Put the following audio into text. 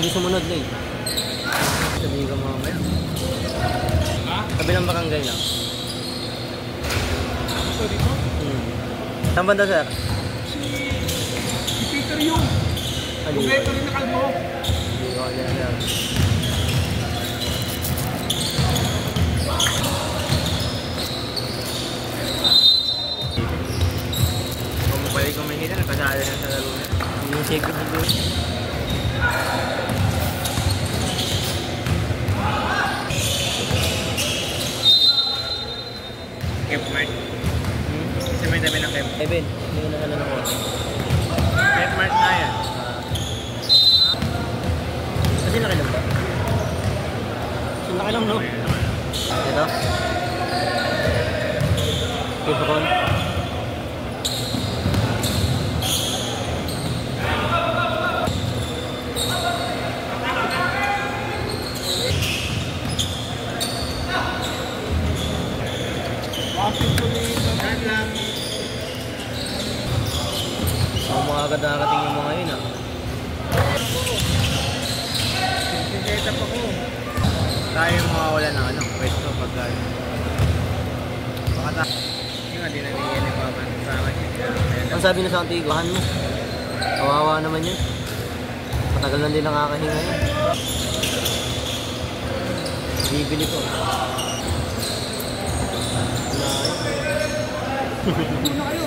Hindi sumunod na eh. Sabihin ka mamaya. Ha? Kabilang barangay lang. Ito dito? Saan banda sir? Si Peter yung. Kumpleto rin na kalbo. Hindi ko alam sir. Kung pwede kumihina, nagkasali na sa laro na. Yung secret dito. Camp Mart. Kasi may dami ng Camp. Evan, hindi ko na alam ako. Camp Mart na yan. Kasi laki lang ba? Kasi laki lang no? Ito? Pipron? Ang mga agad-agating yung mga yun ah. Pinset up ako. Tayo mawawala ng ano, pwesto pagka. Baka tayo. Yung nga, di nangyayari pa man sa akin. Ang sabi na sa antiguhan mo, kawawa naman yun. Matagal na din nakakahinga yun. Bibili ko. Ano na kayo?